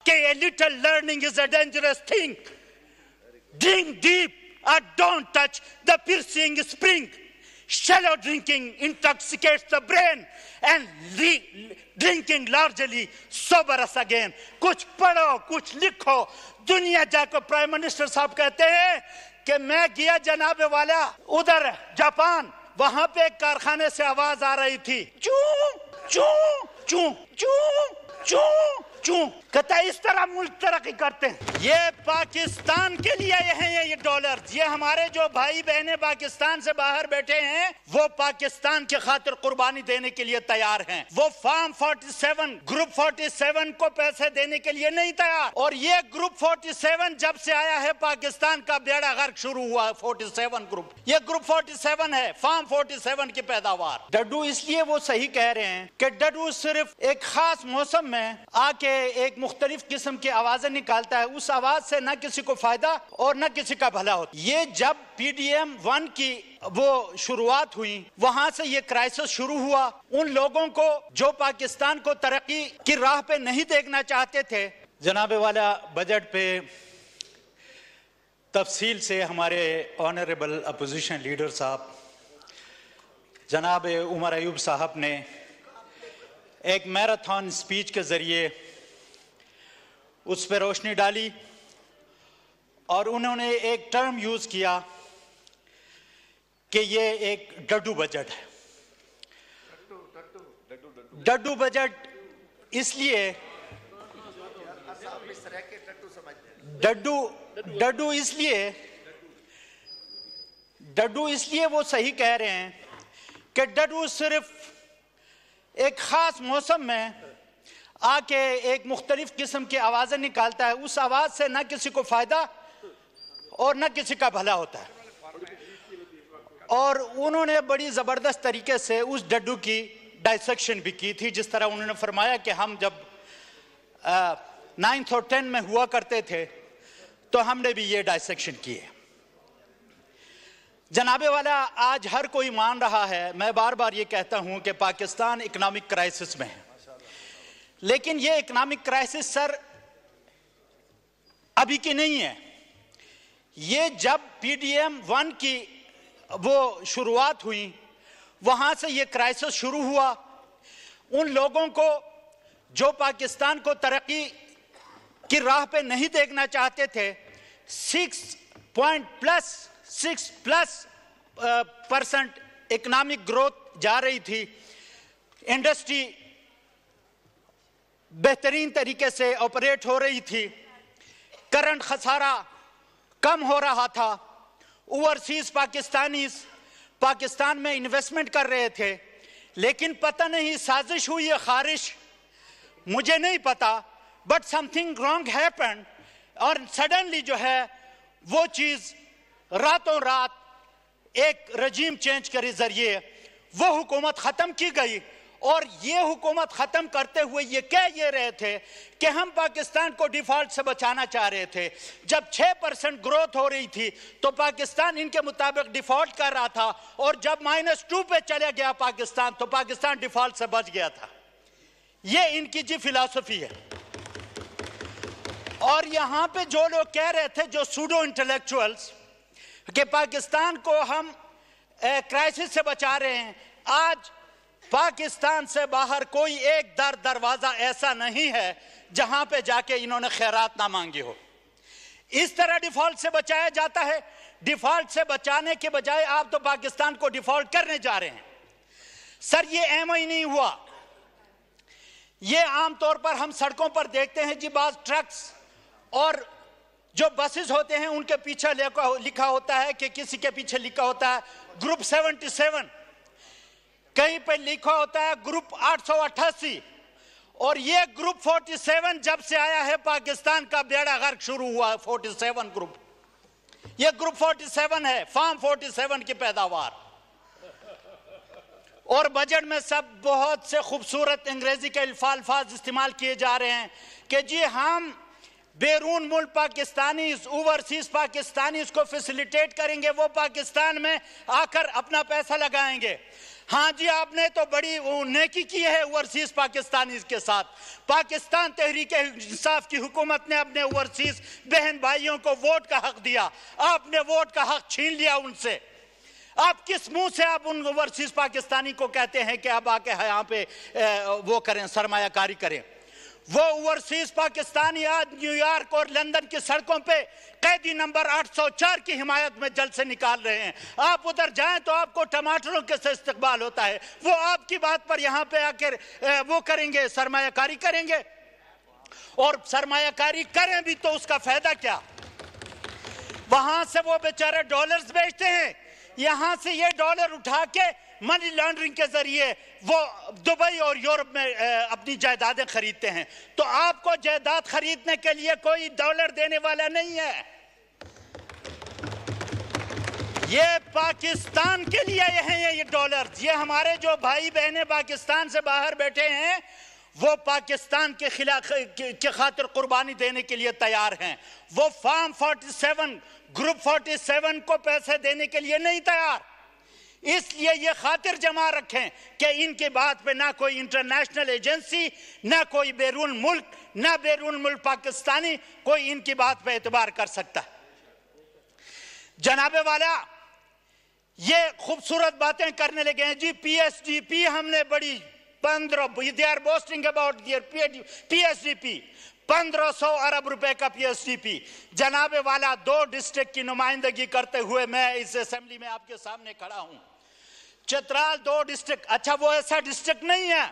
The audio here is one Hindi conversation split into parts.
कि a little learning is a dangerous thing. Drink deep or don't touch the piercing spring. Shallow drinking intoxicates the brain and drinking largely sober us again. कुछ पढ़ो, कुछ लिखो, दुनिया जाको प्राइम मिनिस्टर साहब कहते हैं कि मैं गया जनाब वाला उधर जापान, वहां पे एक कारखाने से आवाज आ रही थी, चू चू चू चू चू चू, कहता इस तरह मुल्क तरक्की करते हैं। ये पाकिस्तान के लिए हैं ये डॉलर। ये हमारे जो भाई बहनें पाकिस्तान से बाहर बैठे हैं वो पाकिस्तान की खातिर कुर्बानी देने के लिए तैयार हैं। वो फार्म 47 ग्रुप 47 को पैसे देने के लिए नहीं तैयार। और ये ग्रुप 47 जब से आया है पाकिस्तान का बेड़ा गर्क शुरू हुआ है। 47 ग्रुप, ये ग्रुप 47 है, फार्म 47 की पैदावार। डड्डू इसलिए वो सही कह रहे हैं कि डड्डू सिर्फ एक खास मौसम में आके एक मुख्तलिफ किस्म की आवाजें निकालता है, उस आवाज से न किसी को फायदा और न किसी का भला होता। ये जब PDM 1 की वो शुरुआत हुई, वहां से ये क्राइसिस शुरू हुआ। उन लोगों को जो पाकिस्तान को तरक्की की राह पे नहीं देखना चाहते थे। जनाब वाला बजट पे तफसील से हमारे ऑनरेबल अपोजिशन लीडर साहब जनाब उमर अयूब साहब ने एक मैराथन स्पीच के जरिए उस पर रोशनी डाली और उन्होंने एक टर्म यूज किया कि ये एक डड्डू बजट है। डड्डू बजट इसलिए डड्डू इसलिए वो सही कह रहे हैं कि डड्डू सिर्फ एक खास मौसम में आके एक मुख्तलिफ किस्म की आवाजें निकालता है, उस आवाज से न किसी को फायदा और न किसी का भला होता है। और उन्होंने बड़ी जबरदस्त तरीके से उस डड्डू की डाइसेक्शन भी की थी, जिस तरह उन्होंने फरमाया कि हम जब 9th और 10th में हुआ करते थे तो हमने भी ये डाइसेक्शन किए। जनाबे वाला आज हर कोई मान रहा है, मैं बार बार ये कहता हूं कि पाकिस्तान इकोनॉमिक क्राइसिस में है, लेकिन ये इकोनॉमिक क्राइसिस सर अभी की नहीं है। ये जब PDM 1 की वो शुरुआत हुई, वहां से ये क्राइसिस शुरू हुआ। उन लोगों को जो पाकिस्तान को तरक्की की राह पे नहीं देखना चाहते थे, 6% इकोनॉमिक ग्रोथ जा रही थी, इंडस्ट्री बेहतरीन तरीके से ऑपरेट हो रही थी, करंट खसारा कम हो रहा था, ओवरसीज पाकिस्तानीज पाकिस्तान में इन्वेस्टमेंट कर रहे थे। लेकिन पता नहीं साजिश हुई या खारिश, मुझे नहीं पता, बट समथिंग रॉन्ग हैपेंड और सडनली जो है वो चीज रातों रात एक रजीम चेंज के जरिए वो हुकूमत खत्म की गई। और ये हुकूमत खत्म करते हुए ये कह ये रहे थे कि हम पाकिस्तान को डिफॉल्ट से बचाना चाह रहे थे। जब 6% ग्रोथ हो रही थी तो पाकिस्तान इनके मुताबिक डिफॉल्ट कर रहा था, और जब -2 पे चले गया पाकिस्तान तो पाकिस्तान डिफॉल्ट से बच गया था। ये इनकी जी फिलॉसफी है। और यहां पे जो लोग कह रहे थे, जो सूडो इंटेलेक्चुअल्स, कि पाकिस्तान को हम क्राइसिस से बचा रहे हैं, आज पाकिस्तान से बाहर कोई एक दरवाजा ऐसा नहीं है जहां पे जाके इन्होंने खैरात ना मांगी हो। इस तरह डिफॉल्ट से बचाया जाता है। डिफॉल्ट से बचाने के बजाय आप तो पाकिस्तान को डिफॉल्ट करने जा रहे हैं। सर ये एम ही नहीं हुआ। ये आमतौर पर हम सड़कों पर देखते हैं जी, बाज ट्रक्स और जो बसेस होते हैं उनके पीछे लिखा होता है कि किसी के पीछे लिखा होता है ग्रुप 77, कहीं पे लिखा होता है ग्रुप 888। और ये ग्रुप 47 जब से आया है पाकिस्तान का बेड़ा गर्क शुरू हुआ है। 47 ग्रुप, ये ग्रुप 47 है, फार्म 47 की पैदावार। और बजट में सब बहुत से खूबसूरत अंग्रेजी के अल्फाज इस्तेमाल किए जा रहे हैं कि जी हम बैरून मुल्क पाकिस्तानीज, ओवरसीज पाकिस्तानीज को फैसिलिटेट करेंगे, वो पाकिस्तान में आकर अपना पैसा लगाएंगे। हाँ जी, आपने तो बड़ी नेकी की है ओवरसीज पाकिस्तानीज के साथ। पाकिस्तान तहरीक इंसाफ की हुकूमत ने अपने ओवरसीज बहन भाइयों को वोट का हक दिया, आपने वोट का हक छीन लिया उनसे। आप किस मुंह से आप उन ओवरसीज पाकिस्तानी को कहते हैं कि अब आके यहाँ पे वो करें, सरमायाकारी करें? वो ओवरसीज पाकिस्तानी आज न्यूयॉर्क और लंदन की सड़कों पे कैदी नंबर 804 की हिमायत में जल से निकाल रहे हैं। आप उधर जाएं तो आपको टमाटरों के से इस्तकबाल होता है। वो आपकी बात पर यहाँ पे आकर वो करेंगे, सरमायाकारी करेंगे। और सरमायाकारी करें भी तो उसका फायदा क्या? वहां से वो बेचारे डॉलर्स बेचते हैं, यहां से ये डॉलर उठा के मनी लॉन्ड्रिंग के जरिए वो दुबई और यूरोप में अपनी जायदादें खरीदते हैं। तो आपको जायदाद खरीदने के लिए कोई डॉलर देने वाला नहीं है। ये पाकिस्तान के लिए हैं ये डॉलर। ये हमारे जो भाई बहनें पाकिस्तान से बाहर बैठे हैं वो पाकिस्तान के खिलाफ के खातिर कुर्बानी देने के लिए तैयार हैं। वो फार्म 47 ग्रुप 47 को पैसे देने के लिए नहीं तैयार। इसलिए ये खातिर जमा रखें कि इनकी बात पे ना कोई इंटरनेशनल एजेंसी, ना कोई बैरून मुल्क, ना बैरून मुल्क पाकिस्तानी कोई इनकी बात पे एतबार कर सकता। जनाबे वाला ये खूबसूरत बातें करने लगे हैं जी। पीएसडीपी हमने बड़ी 15 they are boasting about their PSDP 1500 अरब रुपए का पीएसडीपी। जनाबे वाला 2 डिस्ट्रिक्ट की नुमाइंदगी करते हुए मैं इस असेंबली में आपके सामने खड़ा हूं। चित्राल 2 डिस्ट्रिक्ट, अच्छा वो ऐसा डिस्ट्रिक्ट नहीं है,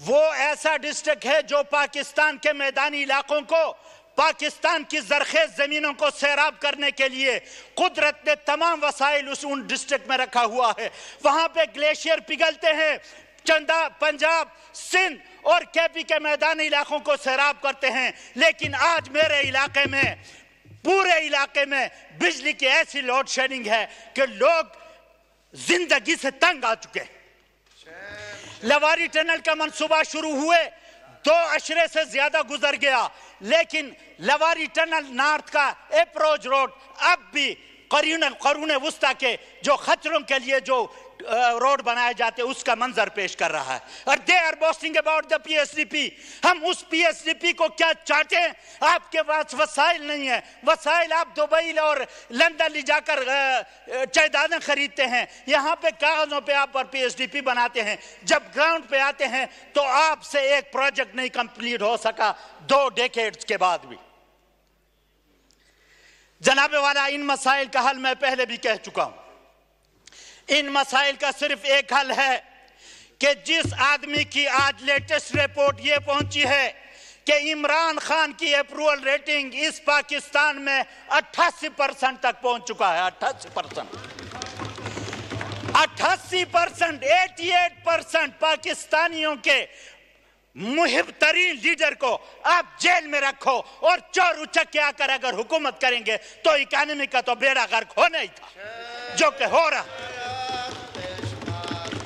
वो ऐसा डिस्ट्रिक्ट है जो पाकिस्तान के मैदानी इलाकों को, पाकिस्तान की जरखेज जमीनों को सैराब करने के लिए कुदरत ने तमाम वसाइल उन डिस्ट्रिक्ट में रखा हुआ है। वहां पे ग्लेशियर पिघलते हैं, चंदा पंजाब सिंध और केपी के मैदानी इलाकों को सैराब करते हैं। लेकिन आज मेरे इलाके में, पूरे इलाके में बिजली की ऐसी लोड शेडिंग है कि लोग जिंदगी से तंग आ चुके हैं। लवारी टनल का मंसूबा शुरू हुए 2 अशरे से ज्यादा गुजर गया, लेकिन लवारी टनल नॉर्थ का अप्रोच रोड अब भी करून वुस्ता के जो खच्चरों के लिए जो रोड बनाए जाते उसका मंजर पेश कर रहा है। और they are boasting about the PSDP. हम उस पीएसडीपी को क्या चाहते हैं? आपके पास वसाइल नहीं है। वसाइल आप दुबई और लंदन ले जाकर जायदादें खरीदते हैं, यहाँ पे कागजों पे आप पर पीएसडीपी बनाते हैं। जब ग्राउंड पे आते हैं तो आपसे एक प्रोजेक्ट नहीं कंप्लीट हो सका 2 डेकेड्स के बाद भी। जनाबे वाला इन मसाइल का हल मैं पहले भी कह चुका हूं। इन मसाइल का सिर्फ एक हल है कि जिस आदमी की आज लेटेस्ट रिपोर्ट ये पहुंची है कि इमरान खान की अप्रूवल रेटिंग इस पाकिस्तान में 88% तक पहुंच चुका है। 88%, 88% पाकिस्तानियों के मुहिब तरीन लीडर को आप जेल में रखो और चोर उचक के आकर अगर हुकूमत करेंगे तो इकोनॉमी का तो बेड़ा गर्क होना ही था, जो कि हो रहा।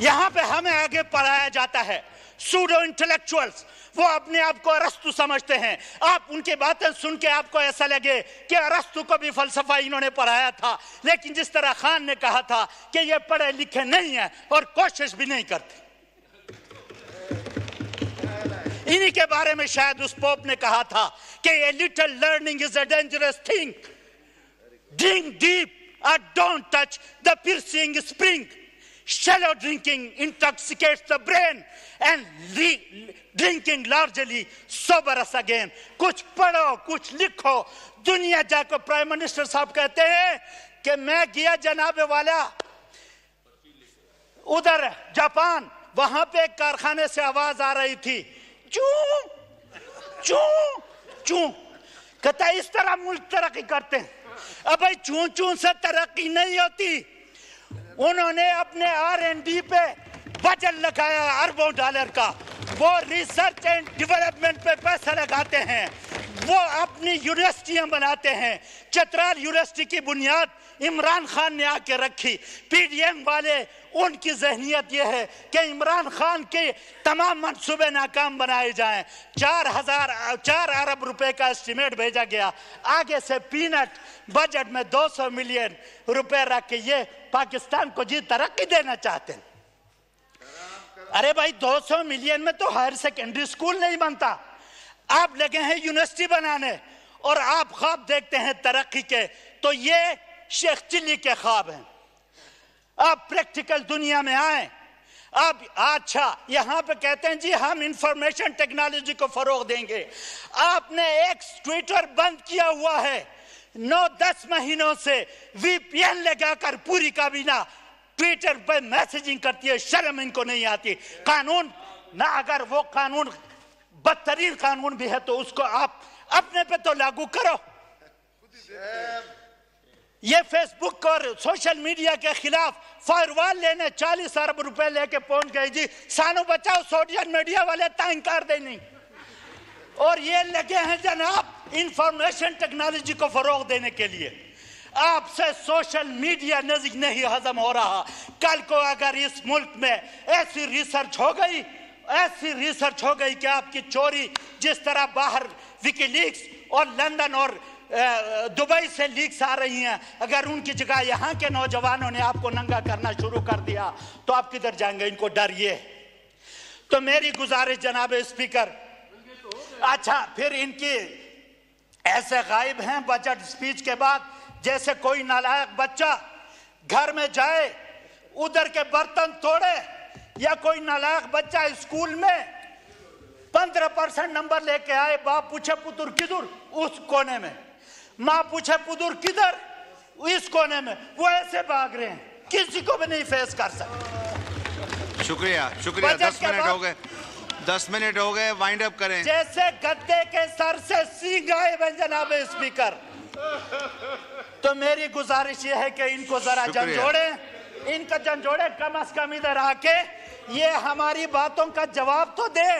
यहां पे हमें आगे पढ़ाया जाता है सूडो इंटेलेक्चुअल्स, वो अपने आप को अरस्तु समझते हैं। आप उनकी बातें सुन के आपको ऐसा लगे कि अरस्तु को भी फलसफा इन्होंने पढ़ाया था, लेकिन जिस तरह खान ने कहा था कि ये पढ़े लिखे नहीं है और कोशिश भी नहीं करते। इन्हीं के बारे में शायद उस पोप ने कहा था कि a little learning is a dangerous thing, drink deep or don't touch the piercing spring, shallow drinking intoxicates the brain and drinking largely sober us again। कुछ पढ़ो, कुछ लिखो, दुनिया जाकर प्राइम मिनिस्टर साहब कहते हैं कि मैं गया जनाबे वाला उधर जापान, वहां पे एक कारखाने से आवाज आ रही थी, चू चू चू। कहता इस तरह मुल्क तरक्की करते हैं। अब भाई चू चू से तरक्की नहीं होती। उन्होंने अपने R&D पे बजट लगाया अरबों डॉलर का, वो रिसर्च एंड डेवलपमेंट पे पैसा लगाते हैं। वो अपनी यूनिवर्सिटियां बनाते हैं। चतराल यूनिवर्सिटी की बुनियाद इमरान खान ने आके रखी। पीडीएम वाले, उनकी जहनियत यह है कि इमरान खान के तमाम मंसूबे नाकाम बनाए जाएं। 4 अरब रुपए का एस्टिमेट भेजा गया, आगे से पीनट, बजट में 200 मिलियन रुपए रख के ये पाकिस्तान को जी तरक्की देना चाहते हैं। अरे भाई 200 मिलियन में तो हायर सेकेंडरी स्कूल नहीं बनता। आप लगे हैं यूनिवर्सिटी बनाने और आप ख्वाब देखते हैं तरक्की के, तो ये शेख चिल्ली के ख्वाब हैं। आप प्रैक्टिकल दुनिया में आए। अब अच्छा यहां पे कहते हैं जी हम इंफॉर्मेशन टेक्नोलॉजी को फरोग देंगे। आपने एक ट्विटर बंद किया हुआ है, 9-10 महीनों से वीपीएन लगाकर पूरी काबीना ट्विटर पर मैसेजिंग करती है। शर्म इनको नहीं आती। कानून ना, अगर वो कानून बदतरीन कानून भी है तो उसको आप अपने पे तो लागू करो। ये फेसबुक और सोशल मीडिया के खिलाफ फायरवॉल लेने 40 अरब रुपए लेके पहुंच गए जी। सानू बचाओ सोशल मीडिया वाले तांग कर दे नहीं। और ये लगे हैं जनाब इंफॉर्मेशन टेक्नोलॉजी को फरोग देने के लिए। आपसे सोशल मीडिया नजदीक नहीं हजम हो रहा। कल को अगर इस मुल्क में ऐसी रिसर्च हो गई कि आपकी चोरी जिस तरह बाहर विकीलीक्स और लंदन और दुबई से लीक्स आ रही हैं, अगर उनकी जगह यहाँ के नौजवानों ने आपको नंगा करना शुरू कर दिया तो आप किधर जाएंगे? इनको डर ये। तो मेरी गुजारिश जनाब स्पीकर, अच्छा फिर इनकी ऐसे गायब हैं बजट स्पीच के बाद जैसे कोई नालायक बच्चा घर में जाए उधर के बर्तन तोड़े, या कोई नालायक बच्चा स्कूल में 15% नंबर लेके आए, बाप पूछे पुत्र किधर? उस कोने में। माँ पूछे पुत्र किधर? इस कोने में। वो ऐसे भाग रहे हैं, किसी को भी नहीं फेस कर सकते। शुक्रिया शुक्रिया। 10 मिनट हो गए, वाइंड अप करें। जैसे गद्दे के सर से सींग आए जनाब स्पीकर। तो मेरी गुजारिश ये है कि इनको जरा झंझोड़े, कम अज कम इधर आके ये हमारी बातों का जवाब तो दे।